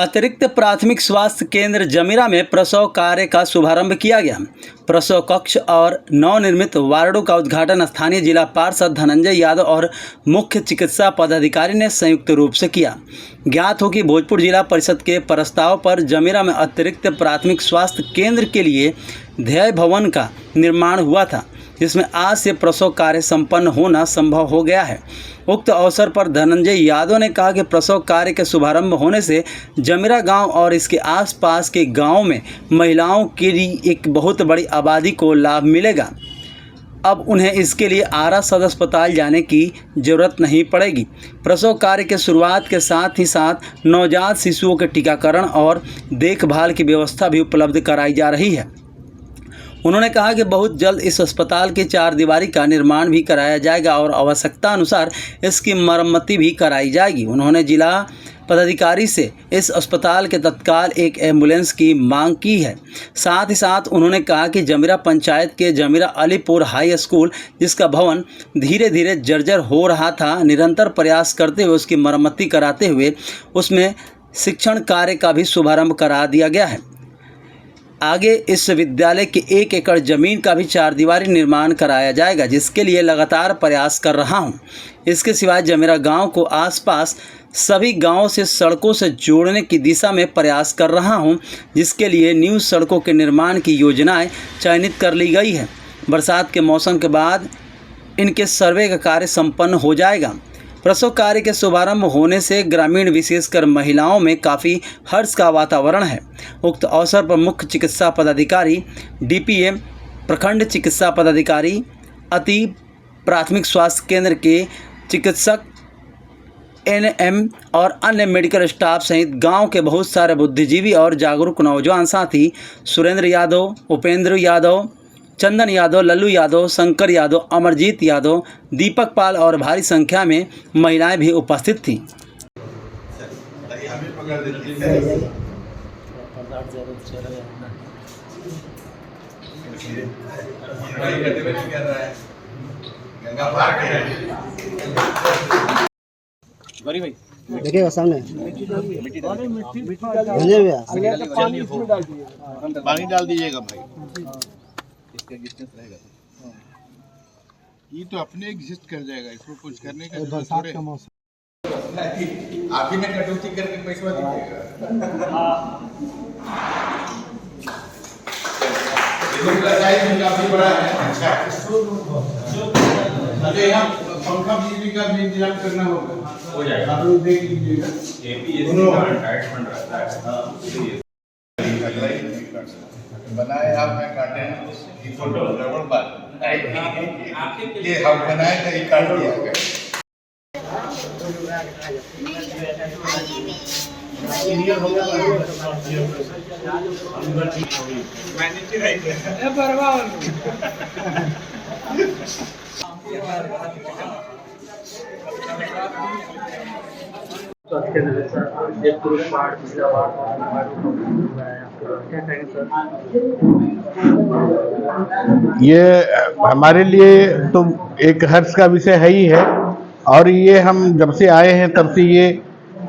अतिरिक्त प्राथमिक स्वास्थ्य केंद्र जमीरा में प्रसव कार्य का शुभारंभ किया गया। प्रसव कक्ष और नवनिर्मित वार्डों का उद्घाटन स्थानीय जिला पार्षद धनंजय यादव और मुख्य चिकित्सा पदाधिकारी ने संयुक्त रूप से किया। ज्ञात हो कि भोजपुर जिला परिषद के प्रस्ताव पर जमीरा में अतिरिक्त प्राथमिक स्वास्थ्य केंद्र के लिए ध्येय भवन का निर्माण हुआ था, जिसमें आज से प्रसव कार्य संपन्न होना संभव हो गया है। उक्त अवसर पर धनंजय यादव ने कहा कि प्रसव कार्य के शुभारंभ होने से जमीरा गांव और इसके आसपास के गांवों में महिलाओं के लिए एक बहुत बड़ी आबादी को लाभ मिलेगा। अब उन्हें इसके लिए आरा सदर अस्पताल जाने की जरूरत नहीं पड़ेगी। प्रसव कार्य के शुरुआत के साथ ही साथ नवजात शिशुओं के टीकाकरण और देखभाल की व्यवस्था भी उपलब्ध कराई जा रही है। उन्होंने कहा कि बहुत जल्द इस अस्पताल की 4 दीवारी का निर्माण भी कराया जाएगा और आवश्यकता अनुसार इसकी मरम्मती भी कराई जाएगी। उन्होंने जिला पदाधिकारी से इस अस्पताल के तत्काल एक एम्बुलेंस की मांग की है। साथ ही साथ उन्होंने कहा कि जमीरा पंचायत के जमीरा अलीपुर हाई स्कूल, जिसका भवन धीरे धीरे जर्जर हो रहा था, निरंतर प्रयास करते हुए उसकी मरम्मती कराते हुए उसमें शिक्षण कार्य का भी शुभारंभ करा दिया गया है। आगे इस विद्यालय के 1 एकड़ ज़मीन का भी 4 दीवारी निर्माण कराया जाएगा, जिसके लिए लगातार प्रयास कर रहा हूं। इसके सिवाय जमीरा गांव को आसपास सभी गांवों से सड़कों से जोड़ने की दिशा में प्रयास कर रहा हूं, जिसके लिए न्यू सड़कों के निर्माण की योजनाएं चयनित कर ली गई है। बरसात के मौसम के बाद इनके सर्वे का कार्य संपन्न हो जाएगा। प्रसव कार्य के शुभारंभ होने से ग्रामीण विशेषकर महिलाओं में काफ़ी हर्ष का वातावरण है। उक्त अवसर पर मुख्य चिकित्सा पदाधिकारी, डीपीएम, प्रखंड चिकित्सा पदाधिकारी, अति प्राथमिक स्वास्थ्य केंद्र के चिकित्सक, एनएम और अन्य मेडिकल स्टाफ सहित गांव के बहुत सारे बुद्धिजीवी और जागरूक नौजवान साथी सुरेंद्र यादव, उपेंद्र यादव, चंदन यादव, लल्लू यादव, शंकर यादव, अमरजीत यादव, दीपक पाल और भारी संख्या में महिलाएं भी उपस्थित थीं। देखिएगा सामने पानी डाल दीजिएगा भाई। इसका डिस्टेंस रहेगा ये तो अपने एग्जिस्ट कर जाएगा, इसको कुछ करने का बरसात का मौसम आप ही ने कटौती करके पैसा दीजिएगा। काफी बड़ा है। अच्छा यहाँ पंखा बिजली का भी इंतजाम करना होगा, हो जाएगा। आप लोग देख लीजिएगा। बनाए आपने काटे ये फोटो गड़बड़ बात ये हम बनाए थे, ये काट दिया गया। ये हमारे लिए तो एक हर्ष का विषय है ही है, और ये हम जब से आए हैं तब से ये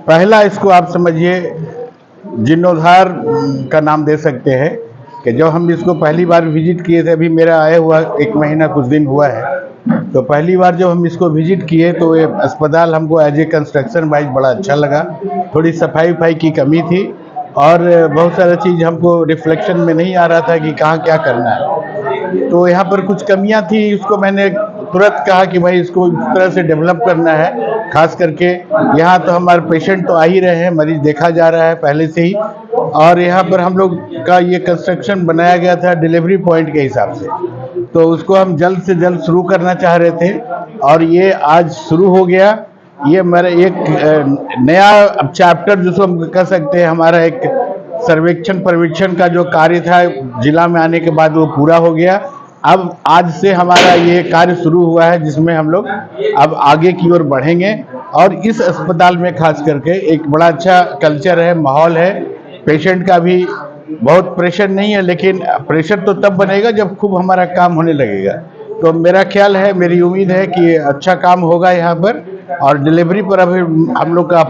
पहला, इसको आप समझिए जीर्णोद्धार का नाम दे सकते हैं कि जब हम इसको पहली बार विजिट किए थे, अभी मेरा आया हुआ 1 महीना कुछ दिन हुआ है, तो पहली बार जब हम इसको विजिट किए तो ये अस्पताल हमको एज ए कंस्ट्रक्शन वाइज बड़ा अच्छा लगा। थोड़ी सफाई वफाई की कमी थी और बहुत सारा चीज़ हमको रिफ्लेक्शन में नहीं आ रहा था कि कहाँ क्या करना है, तो यहाँ पर कुछ कमियाँ थी। उसको मैंने तुरंत कहा कि भाई इसको इस तरह से डेवलप करना है। खास करके यहाँ तो हमारे पेशेंट तो आ ही रहे हैं, मरीज देखा जा रहा है पहले से ही, और यहाँ पर हम लोग का ये कंस्ट्रक्शन बनाया गया था डिलीवरी पॉइंट के हिसाब से, तो उसको हम जल्द से जल्द शुरू करना चाह रहे थे और ये आज शुरू हो गया। ये मेरा एक नया अब चैप्टर जिसको हम कह सकते हैं, हमारा एक सर्वेक्षण पर्यवेक्षण का जो कार्य था जिला में आने के बाद वो पूरा हो गया। अब आज से हमारा ये कार्य शुरू हुआ है, जिसमें हम लोग अब आगे की ओर बढ़ेंगे और इस अस्पताल में खास करके एक बड़ा अच्छा कल्चर है, माहौल है। पेशेंट का भी बहुत प्रेशर नहीं है, लेकिन प्रेशर तो तब बनेगा जब खूब हमारा काम होने लगेगा। तो मेरा ख्याल है, मेरी उम्मीद है कि अच्छा काम होगा यहाँ पर, और डिलीवरी पर अभी हम लोग का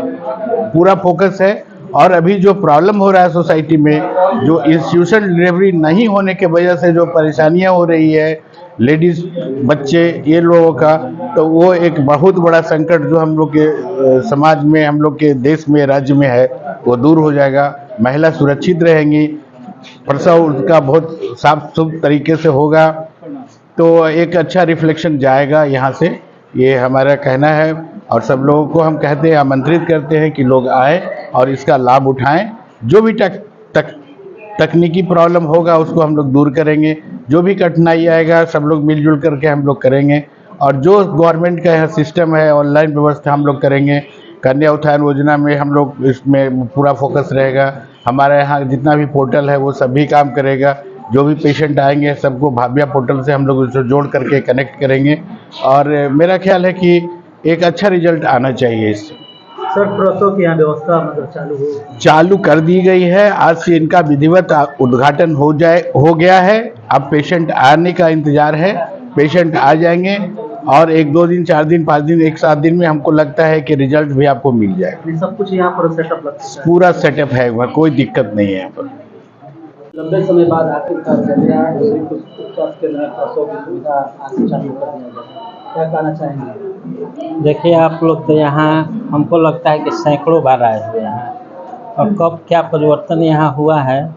पूरा फोकस है और अभी जो प्रॉब्लम हो रहा है सोसाइटी में, जो इंस्टीट्यूशन डिलीवरी नहीं होने के वजह से जो परेशानियां हो रही है लेडीज, बच्चे, ये लोगों का, तो वो एक बहुत बड़ा संकट जो हम लोग के समाज में, हम लोग के देश में, राज्य में है, वो दूर हो जाएगा। महिला सुरक्षित रहेंगी, प्रसव उनका बहुत साफ सुथरे तरीके से होगा, तो एक अच्छा रिफ्लेक्शन जाएगा यहाँ से, ये हमारा कहना है। और सब लोगों को हम कहते हैं, आमंत्रित करते हैं कि लोग आए और इसका लाभ उठाएं। जो भी तकनीकी प्रॉब्लम होगा उसको हम लोग दूर करेंगे, जो भी कठिनाई आएगा सब लोग मिलजुल करके हम लोग करेंगे। और जो गवर्नमेंट का सिस्टम है, ऑनलाइन व्यवस्था हम लोग करेंगे। कन्या उत्थान योजना में हम लोग इसमें पूरा फोकस रहेगा। हमारे यहाँ जितना भी पोर्टल है वो सभी काम करेगा। जो भी पेशेंट आएंगे सबको भाव्या पोर्टल से हम लोग उसको जोड़ करके कनेक्ट करेंगे, और मेरा ख्याल है कि एक अच्छा रिजल्ट आना चाहिए इससे। सर, प्रसव की यहाँ व्यवस्था मतलब चालू कर दी गई है। आज से इनका विधिवत उद्घाटन हो गया है। अब पेशेंट आने का इंतजार है। पेशेंट आ जाएंगे और 1-2 दिन, 4 दिन, 5 दिन, 1-7 दिन में हमको लगता है कि रिजल्ट भी आपको मिल जाएगा। सब कुछ यहाँ पर सेटअप लगता है, पूरा सेटअप है, वहाँ कोई दिक्कत नहीं है यहाँ पर। लंबे समय बाद आखिरकार स्वास्थ्य केंद्र में प्रसव की सुविधा आगे चालू कर दिया जाए, क्या कहना चाहेंगे? देखिए, आप लोग तो यहाँ हमको लगता है कि सैकड़ों बार आए हुए हैं, और कब क्या परिवर्तन यहाँ हुआ है,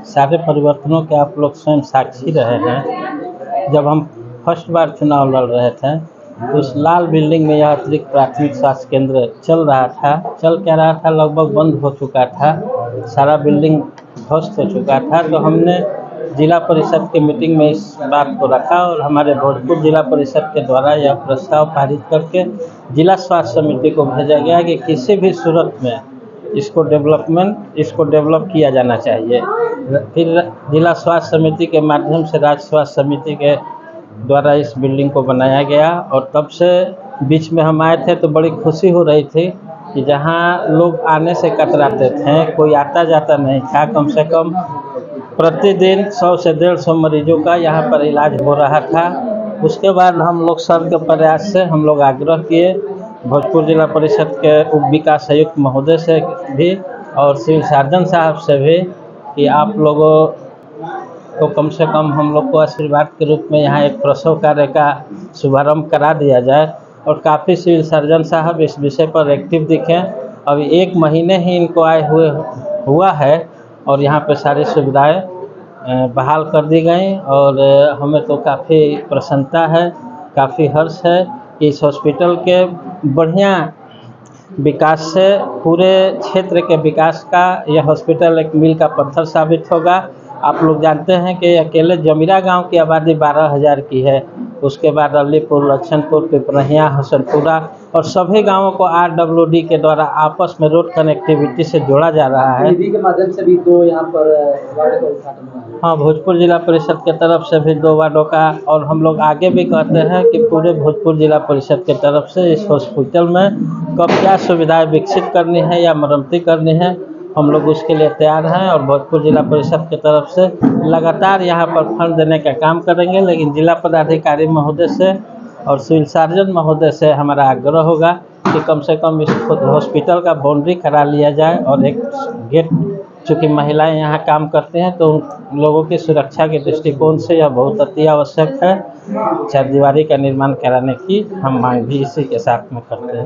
सारे परिवर्तनों के आप लोग स्वयं साक्षी रहे हैं। जब हम फर्स्ट बार चुनाव लड़ रहे थे तो उस लाल बिल्डिंग में यह अतिरिक्त प्राथमिक स्वास्थ्य केंद्र चल क्या रहा था, लगभग बंद हो चुका था, सारा बिल्डिंग ध्वस्त हो चुका था। तो हमने जिला परिषद की मीटिंग में इस बात को रखा और हमारे भोजपुर जिला परिषद के द्वारा यह प्रस्ताव पारित करके जिला स्वास्थ्य समिति को भेजा गया कि किसी भी सूरत में इसको डेवलप किया जाना चाहिए। फिर जिला स्वास्थ्य समिति के माध्यम से राज्य स्वास्थ्य समिति के द्वारा इस बिल्डिंग को बनाया गया, और तब से बीच में हम आए थे तो बड़ी खुशी हो रही थी कि जहाँ लोग आने से कतराते थे, कोई आता जाता नहीं था, कम से कम प्रतिदिन 100 से 150 मरीजों का यहाँ पर इलाज हो रहा था। उसके बाद हम लोग सर के प्रयास से हम लोग आग्रह किए भोजपुर जिला परिषद के उप विकास आयुक्त महोदय से भी और सिविल सर्जन साहब से भी कि आप लोगों को कम से कम हम लोग को आशीर्वाद के रूप में यहाँ एक प्रसव कार्य का शुभारंभ करा दिया जाए। और काफ़ी सिविल सर्जन साहब इस विषय पर एक्टिव दिखे। अभी 1 महीने ही इनको हुआ है और यहाँ पे सारी सुविधाएं बहाल कर दी गई, और हमें तो काफ़ी प्रसन्नता है, काफ़ी हर्ष है कि इस हॉस्पिटल के बढ़िया विकास से पूरे क्षेत्र के विकास का यह हॉस्पिटल एक मील का पत्थर साबित होगा। आप लोग जानते हैं कि अकेले जमीरा गांव की आबादी 12,000 की है, उसके बाद अलीपुर, लक्षणपुर, पिपरहिया, हसनपुरा और सभी गांवों को RWD के द्वारा आपस में रोड कनेक्टिविटी से जोड़ा जा रहा है। निधि के माध्यम से भी 2 यहाँ पर वार्ड का उद्घाटन हुआ है। हाँ, भोजपुर जिला परिषद के तरफ से भी 2 वार्डों का, और हम लोग आगे भी कहते हैं कि पूरे भोजपुर जिला परिषद के तरफ से इस हॉस्पिटल में कब क्या सुविधाएं विकसित करनी है या मरम्मती करनी है, हम लोग उसके लिए तैयार हैं। और भोजपुर जिला परिषद की तरफ से लगातार यहाँ पर फंड देने का काम करेंगे। लेकिन जिला पदाधिकारी महोदय से और सिविल सर्जन महोदय से हमारा आग्रह होगा कि कम से कम इस हॉस्पिटल का बाउंड्री करा लिया जाए, और एक गेट, चूँकि महिलाएं यहाँ काम करती हैं तो उन लोगों की सुरक्षा के दृष्टिकोण से यह बहुत अति आवश्यक है। चारदीवारी का निर्माण कराने की हम मांग भी इसी के साथ में करते हैं।